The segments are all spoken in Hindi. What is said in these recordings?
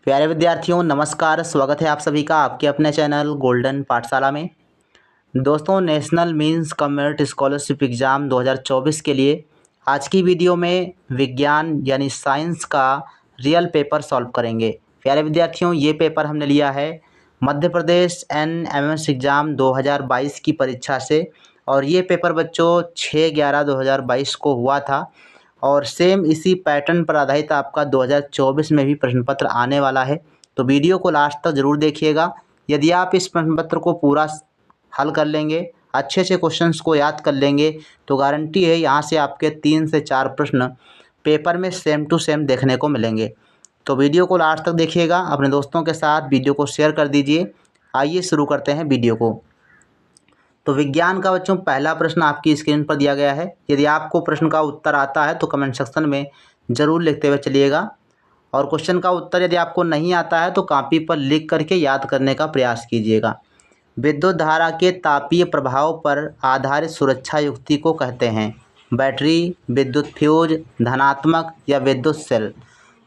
प्यारे विद्यार्थियों नमस्कार। स्वागत है आप सभी का आपके अपने चैनल गोल्डन पाठशाला में। दोस्तों, नेशनल मीन्स कमेरिट स्कॉलरशिप एग्ज़ाम 2024 के लिए आज की वीडियो में विज्ञान यानी साइंस का रियल पेपर सॉल्व करेंगे। प्यारे विद्यार्थियों, ये पेपर हमने लिया है मध्य प्रदेश NMS एग्ज़ाम 2022 की परीक्षा से, और ये पेपर बच्चों 6/11/2022 को हुआ था और सेम इसी पैटर्न पर आधारित आपका 2024 में भी प्रश्न पत्र आने वाला है। तो वीडियो को लास्ट तक ज़रूर देखिएगा। यदि आप इस प्रश्न पत्र को पूरा हल कर लेंगे, अच्छे से क्वेश्चंस को याद कर लेंगे, तो गारंटी है यहाँ से आपके 3 से 4 प्रश्न पेपर में सेम टू सेम देखने को मिलेंगे। तो वीडियो को लास्ट तक देखिएगा, अपने दोस्तों के साथ वीडियो को शेयर कर दीजिए। आइए शुरू करते हैं वीडियो को। तो विज्ञान का बच्चों पहला प्रश्न आपकी स्क्रीन पर दिया गया है। यदि आपको प्रश्न का उत्तर आता है तो कमेंट सेक्शन में ज़रूर लिखते हुए चलिएगा, और क्वेश्चन का उत्तर यदि आपको नहीं आता है तो कॉपी पर लिख करके याद करने का प्रयास कीजिएगा। विद्युत धारा के तापीय प्रभाव पर आधारित सुरक्षा युक्ति को कहते हैं बैटरी, विद्युत फ्यूज, धनात्मक या विद्युत सेल।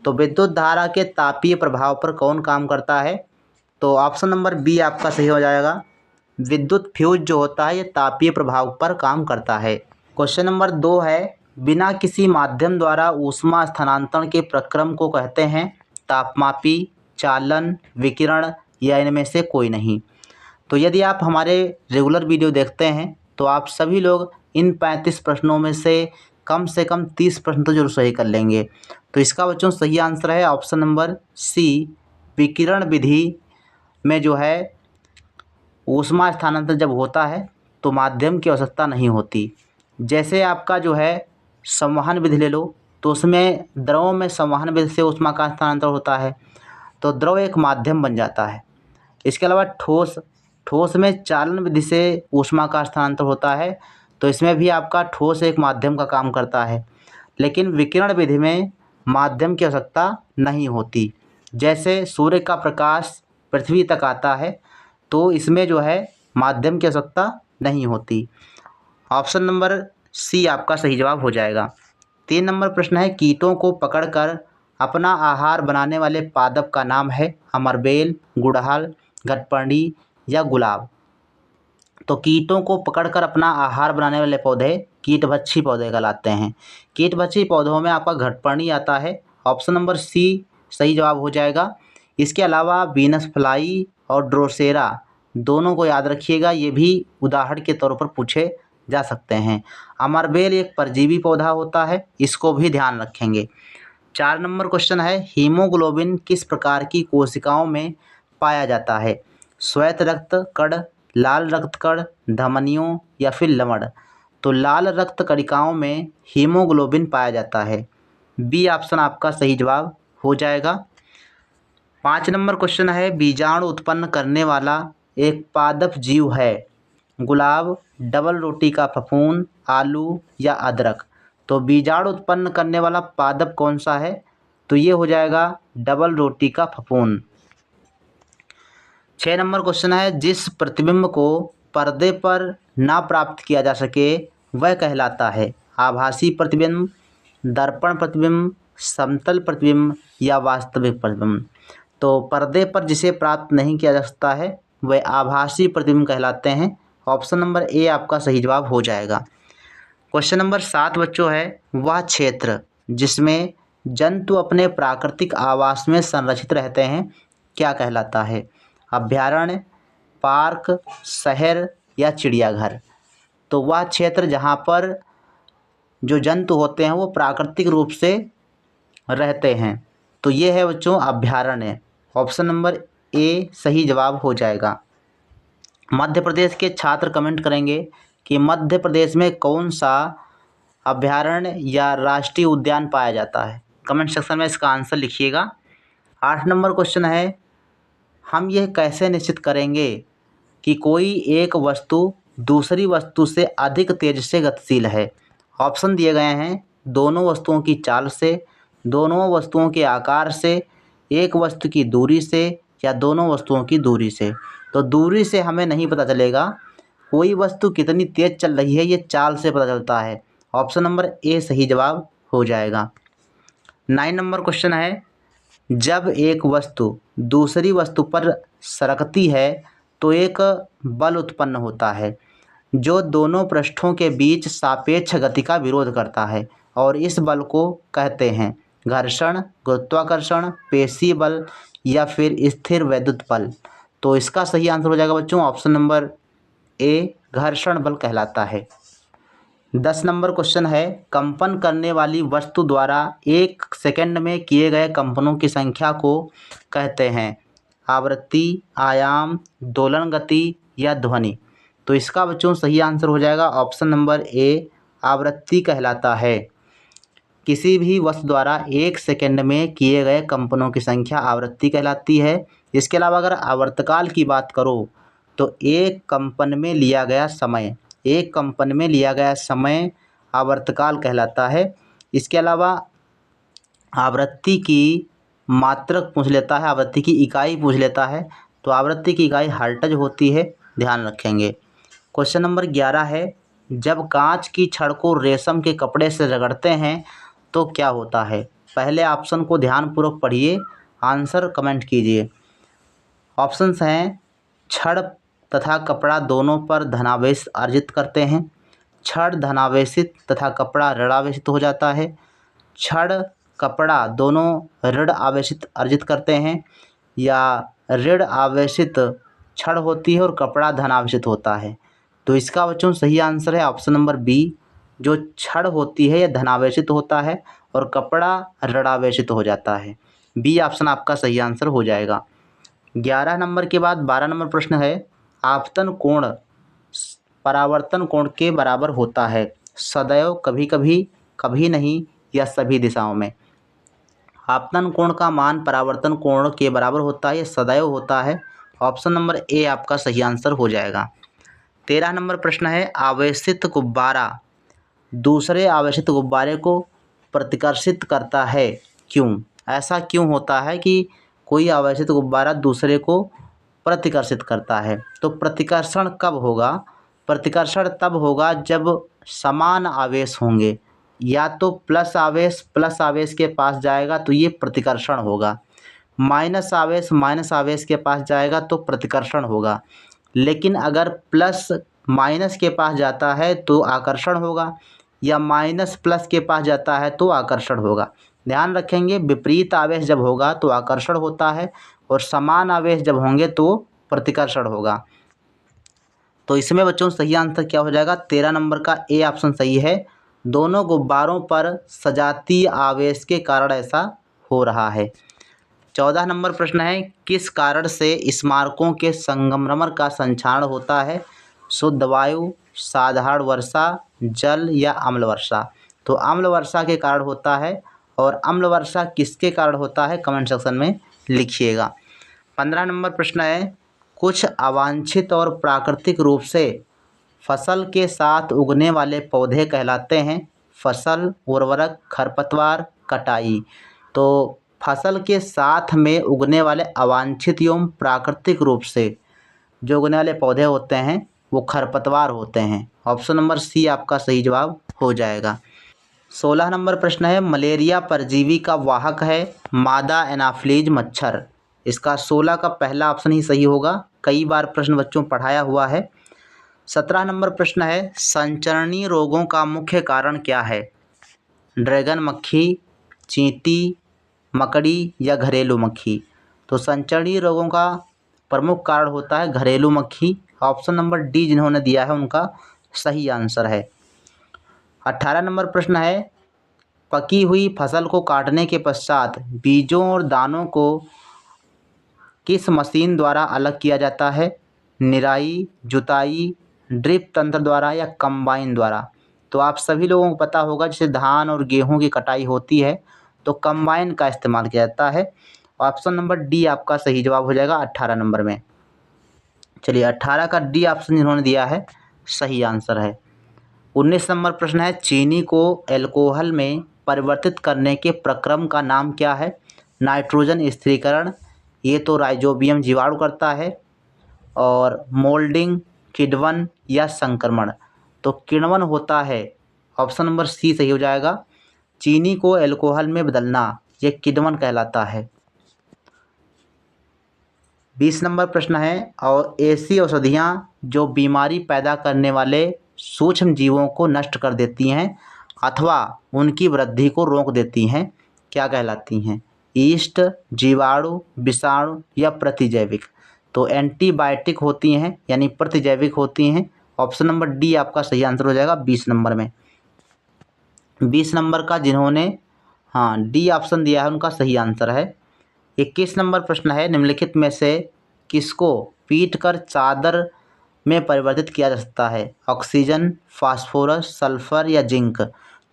तो विद्युत धारा के तापीय प्रभाव पर कौन काम करता है? तो ऑप्शन नंबर बी आपका सही हो जाएगा। विद्युत फ्यूज जो होता है ये तापीय प्रभाव पर काम करता है। क्वेश्चन नंबर 2 है, बिना किसी माध्यम द्वारा ऊष्मा स्थानांतरण के प्रक्रम को कहते हैं तापमापी, चालन, विकिरण या इनमें से कोई नहीं। तो यदि आप हमारे रेगुलर वीडियो देखते हैं तो आप सभी लोग इन 35 प्रश्नों में से कम 30 प्रश्न तो जरूर सही कर लेंगे। तो इसका बच्चों सही आंसर है ऑप्शन नंबर सी। विकिरण विधि में जो है ऊष्मा स्थानांतरण जब होता है तो माध्यम की आवश्यकता नहीं होती। जैसे आपका जो है संवहन विधि ले लो, तो उसमें द्रवों में संवहन विधि से ऊष्मा का स्थानांतरण होता है, तो द्रव एक माध्यम बन जाता है। इसके अलावा ठोस में चालन विधि से ऊष्मा का स्थानांतरण होता है, तो इसमें भी आपका ठोस एक माध्यम का काम करता है। लेकिन विकिरण विधि में माध्यम की आवश्यकता नहीं होती। जैसे सूर्य का प्रकाश पृथ्वी तक आता है तो इसमें जो है माध्यम की आवश्यकता नहीं होती। ऑप्शन नंबर सी आपका सही जवाब हो जाएगा। 3 नंबर प्रश्न है, कीटों को पकड़कर अपना आहार बनाने वाले पादप का नाम है अमरबेल, गुड़हल, घटपर्णी या गुलाब। तो कीटों को पकड़कर अपना आहार बनाने वाले पौधे कीटभक्षी पौधे कहलाते हैं। कीटभक्षी पौधों में आपका घटपर्णी आता है। ऑप्शन नंबर सी सही जवाब हो जाएगा। इसके अलावा वीनस फ्लाई और ड्रोसेरा दोनों को याद रखिएगा, ये भी उदाहरण के तौर पर पूछे जा सकते हैं। अमरबेल एक परजीवी पौधा होता है, इसको भी ध्यान रखेंगे। 4 नंबर क्वेश्चन है, हीमोग्लोबिन किस प्रकार की कोशिकाओं में पाया जाता है? श्वेत रक्त कण, लाल रक्त कण, धमनियों या फिर लवण। तो लाल रक्त कणिकाओं में हीमोग्लोबिन पाया जाता है। बी ऑप्शन आपका सही जवाब हो जाएगा। 5 नंबर क्वेश्चन है, बीजाणु उत्पन्न करने वाला एक पादप जीव है गुलाब, डबल रोटी का फफूंद, आलू या अदरक। तो बीजाणु उत्पन्न करने वाला पादप कौन सा है? तो ये हो जाएगा डबल रोटी का फफूंद। 6 नंबर क्वेश्चन है, जिस प्रतिबिंब को पर्दे पर ना प्राप्त किया जा सके वह कहलाता है आभासी प्रतिबिंब, दर्पण प्रतिबिंब, समतल प्रतिबिंब या वास्तविक प्रतिबिंब। तो पर्दे पर जिसे प्राप्त नहीं किया जा सकता है वह आभासी प्रतिबिंब कहलाते हैं। ऑप्शन नंबर ए आपका सही जवाब हो जाएगा। क्वेश्चन नंबर 7 बच्चों है, वह क्षेत्र जिसमें जंतु अपने प्राकृतिक आवास में संरक्षित रहते हैं क्या कहलाता है? अभयारण्य, पार्क, शहर या चिड़ियाघर। तो वह क्षेत्र जहाँ पर जो जंतु होते हैं वो प्राकृतिक रूप से रहते हैं, तो ये है बच्चों अभयारण्य। ऑप्शन नंबर ए सही जवाब हो जाएगा। मध्य प्रदेश के छात्र कमेंट करेंगे कि मध्य प्रदेश में कौन सा अभयारण्य या राष्ट्रीय उद्यान पाया जाता है। कमेंट सेक्शन में इसका आंसर लिखिएगा। 8 नंबर क्वेश्चन है, हम यह कैसे निश्चित करेंगे कि कोई एक वस्तु दूसरी वस्तु से अधिक तेज से गतिशील है? ऑप्शन दिए गए हैं, दोनों वस्तुओं की चाल से, दोनों वस्तुओं के आकार से, एक वस्तु की दूरी से या दोनों वस्तुओं की दूरी से। तो दूरी से हमें नहीं पता चलेगा, कोई वस्तु कितनी तेज चल रही है ये चाल से पता चलता है। ऑप्शन नंबर ए सही जवाब हो जाएगा। 9 नंबर क्वेश्चन है, जब एक वस्तु दूसरी वस्तु पर सरकती है तो एक बल उत्पन्न होता है जो दोनों पृष्ठों के बीच सापेक्ष गति का विरोध करता है और इस बल को कहते हैं घर्षण, गुरुत्वाकर्षण, पेशी बल या फिर स्थिर वैद्युत बल। तो इसका सही आंसर हो जाएगा बच्चों ऑप्शन नंबर ए, घर्षण बल कहलाता है। 10 नंबर क्वेश्चन है, कंपन करने वाली वस्तु द्वारा 1 सेकंड में किए गए कंपनों की संख्या को कहते हैं आवृत्ति, आयाम, दोलन गति या ध्वनि। तो इसका बच्चों सही आंसर हो जाएगा ऑप्शन नंबर ए, आवृत्ति कहलाता है। किसी भी वस्तु द्वारा 1 सेकंड में किए गए कंपनों की संख्या आवृत्ति कहलाती है। इसके अलावा अगर आवर्तकाल की बात करो तो एक कंपन में लिया गया समय आवर्तकाल कहलाता है। इसके अलावा आवृत्ति की मात्रक पूछ लेता है, आवृत्ति की इकाई पूछ लेता है, तो आवृत्ति की इकाई हर्ट्ज होती है, ध्यान रखेंगे। क्वेश्चन नंबर 11 है, जब कांच की छड़ को रेशम के कपड़े से रगड़ते हैं तो क्या होता है। पहले ऑप्शन को ध्यानपूर्वक पढ़िए, आंसर कमेंट कीजिए। ऑप्शंस हैं, छड़ तथा कपड़ा दोनों पर धनावेश अर्जित करते हैं, छड़ धनावेशित तथा कपड़ा ऋणावेशित हो जाता है, छड़ कपड़ा दोनों ऋण आवेशित अर्जित करते हैं, या ऋण आवेशित छड़ होती है और कपड़ा धनावेशित होता है। तो इसका बच्चों सही आंसर है ऑप्शन नंबर बी, जो छड़ होती है यह धनावेशित होता है और कपड़ा ऋणावेशित हो जाता है। बी ऑप्शन आपका सही आंसर हो जाएगा। 11 नंबर के बाद 12 नंबर प्रश्न है, आपतन कोण परावर्तन कोण के बराबर होता है सदैव, कभी कभी, कभी नहीं या सभी दिशाओं में। आपतन कोण का मान परावर्तन कोण के बराबर होता है, यह सदैव होता है। ऑप्शन नंबर ए आपका सही आंसर हो जाएगा। 13 नंबर प्रश्न है, आवेशित गुब्बारा दूसरे आवेशित गुब्बारे को प्रतिकर्षित करता है, क्यों। ऐसा क्यों होता है कि कोई आवेशित गुब्बारा दूसरे को प्रतिकर्षित करता है। तो प्रतिकर्षण कब होगा, प्रतिकर्षण तब होगा जब समान आवेश होंगे, या तो प्लस आवेश के पास जाएगा तो ये प्रतिकर्षण होगा, माइनस आवेश के पास जाएगा तो प्रतिकर्षण होगा। लेकिन अगर प्लस माइनस के पास जाता है तो आकर्षण होगा, या माइनस प्लस के पास जाता है तो आकर्षण होगा। ध्यान रखेंगे, विपरीत आवेश जब होगा तो आकर्षण होता है और समान आवेश जब होंगे तो प्रतिकर्षण होगा। तो इसमें बच्चों सही आंसर क्या हो जाएगा, 13 नंबर का ए ऑप्शन सही है। दोनों गुब्बारों पर सजातीय आवेश के कारण ऐसा हो रहा है। 14 नंबर प्रश्न है, किस कारण से स्मारकों के संगमरमर का संक्षारण होता है, शुद्ध वायु, साधारण वर्षा, जल या अम्ल वर्षा। तो अम्ल वर्षा के कारण होता है, और अम्ल वर्षा किसके कारण होता है कमेंट सेक्शन में लिखिएगा। 15 नंबर प्रश्न है, कुछ अवांछित और प्राकृतिक रूप से फसल के साथ उगने वाले पौधे कहलाते हैं फसल, उर्वरक, खरपतवार, कटाई। तो फसल के साथ में उगने वाले अवांछित एवं प्राकृतिक रूप से जो उगने वाले पौधे होते हैं वो खरपतवार होते हैं। ऑप्शन नंबर सी आपका सही जवाब हो जाएगा। 16 नंबर प्रश्न है, मलेरिया परजीवी का वाहक है मादा एनाफ्लीज मच्छर। इसका 16 का पहला ऑप्शन ही सही होगा, कई बार प्रश्न बच्चों पढ़ाया हुआ है। 17 नंबर प्रश्न है, संचरणीय रोगों का मुख्य कारण क्या है, ड्रैगन मक्खी, चींटी, मकड़ी या घरेलू मक्खी। तो संचरणीय रोगों का प्रमुख कारण होता है घरेलू मक्खी। ऑप्शन नंबर डी जिन्होंने दिया है उनका सही आंसर है। 18 नंबर प्रश्न है, पकी हुई फसल को काटने के पश्चात बीजों और दानों को किस मशीन द्वारा अलग किया जाता है, निराई, जुताई, ड्रिप तंत्र द्वारा या कंबाइन द्वारा। तो आप सभी लोगों को पता होगा जैसे धान और गेहूं की कटाई होती है तो कंबाइन का इस्तेमाल किया जाता है। ऑप्शन नंबर डी आपका सही जवाब हो जाएगा 18 नंबर में। चलिए 18 का डी ऑप्शन जिन्होंने दिया है सही आंसर है। 19 नंबर प्रश्न है, चीनी को एल्कोहल में परिवर्तित करने के प्रक्रम का नाम क्या है, नाइट्रोजन स्थिरीकरण, ये तो राइजोबियम जीवाणु करता है, और मोल्डिंग, किण्वन या संक्रमण। तो किण्वन होता है, ऑप्शन नंबर सी सही हो जाएगा। चीनी को एल्कोहल में बदलना ये किण्वन कहलाता है। 20 नंबर प्रश्न है, और ऐसी औषधियाँ जो बीमारी पैदा करने वाले सूक्ष्म जीवों को नष्ट कर देती हैं अथवा उनकी वृद्धि को रोक देती हैं, क्या कहलाती हैं? ईस्ट, जीवाणु, विषाणु या प्रतिजैविक? तो एंटीबायोटिक होती हैं, यानी प्रतिजैविक होती हैं। ऑप्शन नंबर डी आपका सही आंसर हो जाएगा 20 नंबर में। 20 नंबर का जिन्होंने डी ऑप्शन दिया है उनका सही आंसर है। 21 नंबर प्रश्न है, निम्नलिखित में से किसको पीटकर चादर में परिवर्तित किया जा सकता है? ऑक्सीजन, फास्फोरस, सल्फर या जिंक?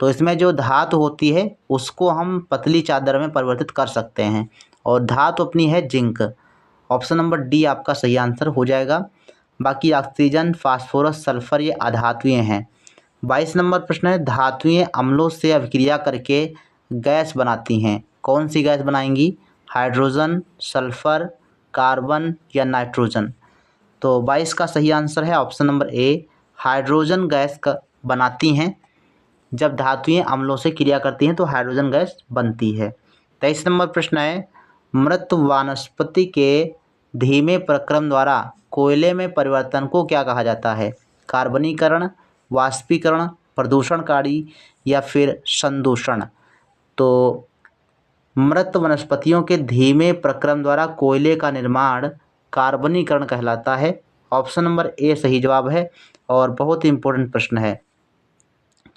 तो इसमें जो धातु होती है उसको हम पतली चादर में परिवर्तित कर सकते हैं, और धातु अपनी है जिंक। ऑप्शन नंबर डी आपका सही आंसर हो जाएगा। बाकी ऑक्सीजन, फास्फोरस, सल्फर ये अधातुएं हैं। 22 नंबर प्रश्न है, धातुएं अम्लों से अभिक्रिया करके गैस बनाती हैं, कौन सी गैस बनाएंगी? हाइड्रोजन, सल्फर, कार्बन या नाइट्रोजन? तो 22 का सही आंसर है option number A, hydrogen gas का बनाती हैं। जब धातुएं अम्लों से क्रिया करती हैं तो हाइड्रोजन गैस बनती है। 23 नंबर प्रश्न है, मृत वनस्पति के धीमे प्रक्रम द्वारा कोयले में परिवर्तन को क्या कहा जाता है? कार्बनीकरण, वाष्पीकरण, प्रदूषणकारी या फिर संदूषण? तो मृत वनस्पतियों के धीमे प्रक्रम द्वारा कोयले का निर्माण कार्बनीकरण कहलाता है। ऑप्शन नंबर ए सही जवाब है, और बहुत ही इंपॉर्टेंट प्रश्न है।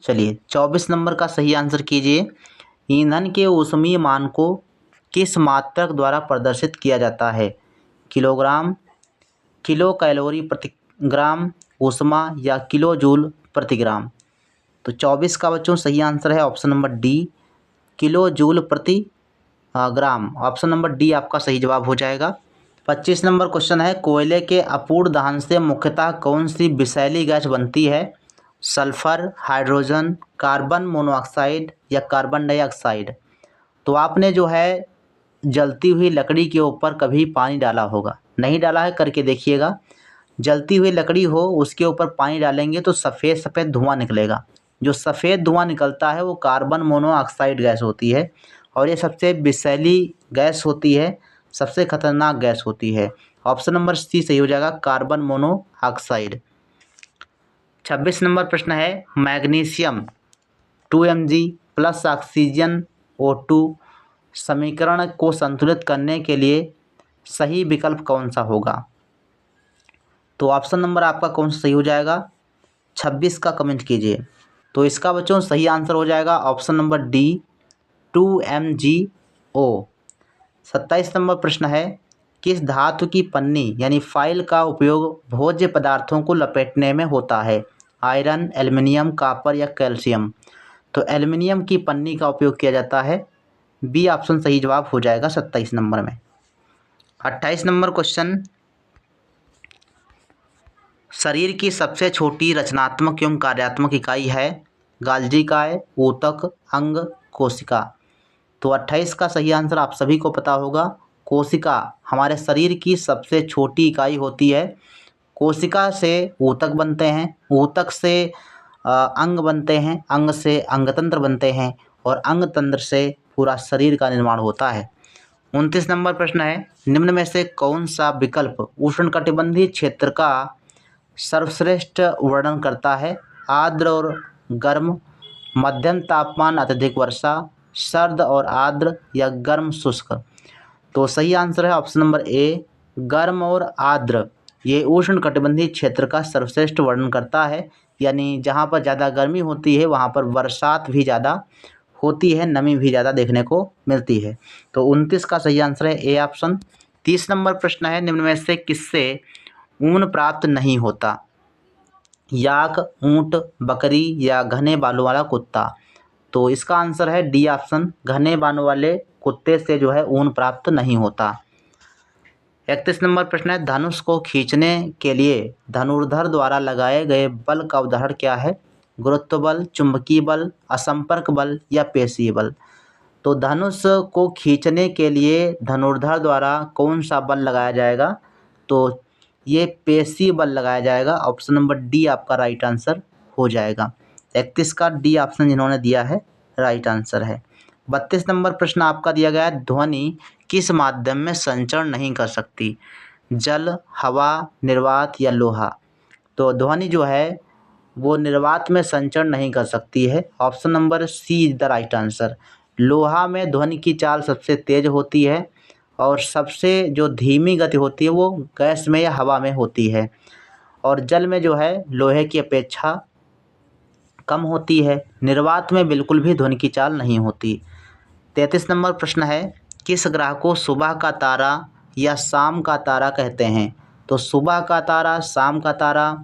चलिए 24 नंबर का सही आंसर कीजिए। ईंधन के ऊष्मीय मान को किस मात्रक द्वारा प्रदर्शित किया जाता है? किलोग्राम, किलो कैलोरी प्रति ग्राम ऊष्मा या किलो जूल प्रति ग्राम? तो 24 का बच्चों सही आंसर है option number D, kilo joule प्रति ग्राम। ऑप्शन नंबर डी आपका सही जवाब हो जाएगा। 25 नंबर क्वेश्चन है, कोयले के अपूर्ण दहन से मुख्यतः कौन सी विषैली गैस बनती है? सल्फर, हाइड्रोजन, कार्बन मोनोऑक्साइड या कार्बन डाइऑक्साइड? तो आपने जो है जलती हुई लकड़ी के ऊपर कभी पानी डाला होगा, नहीं डाला है करके देखिएगा। जलती हुई लकड़ी हो उसके ऊपर पानी डालेंगे तो सफ़ेद सफ़ेद धुआं निकलेगा। जो सफ़ेद धुआं निकलता है वो कार्बन मोनोऑक्साइड गैस होती है, और ये सबसे विषैली गैस होती है, सबसे खतरनाक गैस होती है। ऑप्शन नंबर सी सही हो जाएगा, कार्बन मोनोऑक्साइड। 26 नंबर प्रश्न है, magnesium 2Mg plus oxygen O2 समीकरण को संतुलित करने के लिए सही विकल्प कौन सा होगा? तो ऑप्शन नंबर आपका कौन सा सही हो जाएगा? 26 का कमेंट कीजिए। तो इसका बच्चों सही आंसर हो जाएगा option number D, 2MgO। 27 number प्रश्न है, किस धातु की पन्नी यानी फाइल का उपयोग भोज्य पदार्थों को लपेटने में होता है? आयरन, एल्युमिनियम, कॉपर या कैल्शियम? तो एल्युमिनियम की पन्नी का उपयोग किया जाता है। बी ऑप्शन सही जवाब हो जाएगा 27 नंबर में। 28 नंबर क्वेश्चन, शरीर की सबसे छोटी रचनात्मक एवं कार्यात्मक इकाई है? गाल्जी काय, ऊतक, अंग, कोशिका? तो 28 का सही आंसर आप सभी को पता होगा, कोशिका हमारे शरीर की सबसे छोटी इकाई होती है। कोशिका से ऊतक बनते हैं, ऊतक से अंग बनते हैं, अंग से अंगतंत्र बनते हैं, और अंगतंत्र से पूरा शरीर का निर्माण होता है। 29 नंबर प्रश्न है, निम्न में से कौन सा विकल्प उष्णकटिबंधीय क्षेत्र का सर्वश्रेष्ठ वर्णन करता है? आर्द्र और गर्म, मध्यम तापमान अत्यधिक वर्षा, सर्द और आर्द्र या गर्म शुष्क? तो सही आंसर है ऑप्शन नंबर ए, गर्म और आर्द्र। ये उष्णकटिबंधीय क्षेत्र का सर्वश्रेष्ठ वर्णन करता है, यानी जहाँ पर ज़्यादा गर्मी होती है वहाँ पर बरसात भी ज़्यादा होती है, नमी भी ज़्यादा देखने को मिलती है। तो 29 का सही आंसर है ए ऑप्शन। 30 नंबर प्रश्न है, निम्न में से किससे ऊन प्राप्त नहीं होता? याक, ऊंट, बकरी या घने बालों वाला कुत्ता? तो इसका आंसर है डी ऑप्शन, घने बालों वाले कुत्ते से जो है ऊन प्राप्त नहीं होता। 31 नंबर प्रश्न है, धनुष को खींचने के लिए धनुर्धर द्वारा लगाए गए बल का उदाहरण क्या है? गुरुत्व बल, चुंबकीय बल, असंपर्क बल या पेशीय बल? तो धनुष को खींचने के लिए धनुर्धर द्वारा कौन सा बल लगाया जाएगा? तो ये पेशीय बल लगाया जाएगा। ऑप्शन नंबर डी आपका राइट आंसर हो जाएगा। 31 का डी ऑप्शन जिन्होंने दिया है राइट आंसर है। 32 नंबर प्रश्न आपका दिया गया है, ध्वनि किस माध्यम में संचरण नहीं कर सकती? जल, हवा, निर्वात या लोहा। तो ध्वनि जो है वो निर्वात में संचरण नहीं कर सकती है। Option number C is the right answer. लोहा में ध्वनि की चाल सबसे तेज होती है और सबसे जो धीमी गति होती है वो गैस में या हवा में होती है। और जल में जो है लोहे की अपेक्षा कम होती है। निर्वात में बिल्कुल भी ध्वनि की चाल नहीं होती। 33 नंबर प्रश्न है, किस ग्रह को सुबह का तारा या शाम का तारा कहते हैं? तो सुबह का तारा, शाम का तारा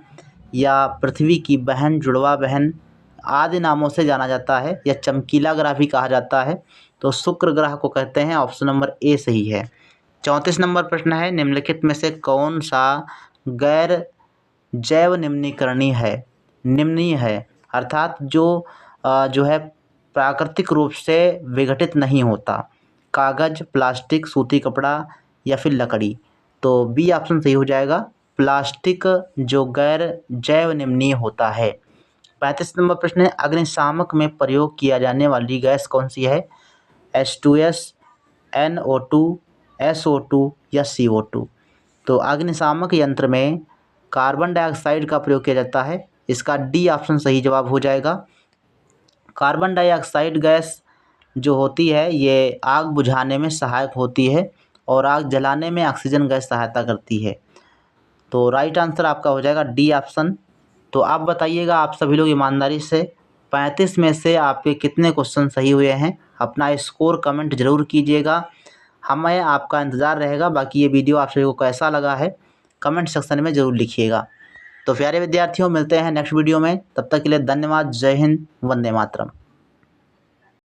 या पृथ्वी की बहन, जुड़वा बहन आदि नामों से जाना जाता है या चमकीला ग्रह भी कहा जाता है। तो शुक्र ग्रह को कहते हैं। ऑप्शन नंबर ए सही है। 34 नंबर प्रश्न है, निम्नलिखित में से कौन सा गैर जैव निम्नीय है, अर्थात जो है प्राकृतिक रूप से विघटित नहीं होता? कागज़, प्लास्टिक, सूती कपड़ा या फिर लकड़ी। तो बी ऑप्शन सही हो जाएगा, प्लास्टिक जो गैर जैव निम्नीय होता है। 35 नंबर प्रश्न है, अग्निशामक में प्रयोग किया जाने वाली गैस कौन सी है? H2S, NO2, SO2 या CO2। तो अग्निशामक यंत्र में कार्बन डाइऑक्साइड का प्रयोग किया जाता है। इसका डी ऑप्शन सही जवाब हो जाएगा। कार्बन डाइऑक्साइड गैस जो होती है ये आग बुझाने में सहायक होती है और आग जलाने में ऑक्सीजन गैस सहायता करती है। तो राइट आंसर आपका हो जाएगा डी ऑप्शन। तो आप बताइएगा, आप सभी लोग ईमानदारी से 35 में से आपके कितने क्वेश्चन सही हुए हैं? अपना स्कोर कमेंट ज़रूर कीजिएगा, हमें आपका इंतज़ार रहेगा। बाकी ये वीडियो आप सभी को कैसा लगा है कमेंट सेक्शन में ज़रूर लिखिएगा। तो प्यारे विद्यार्थियों, मिलते हैं नेक्स्ट वीडियो में। तब तक के लिए धन्यवाद। जय हिंद, वंदे मातरम।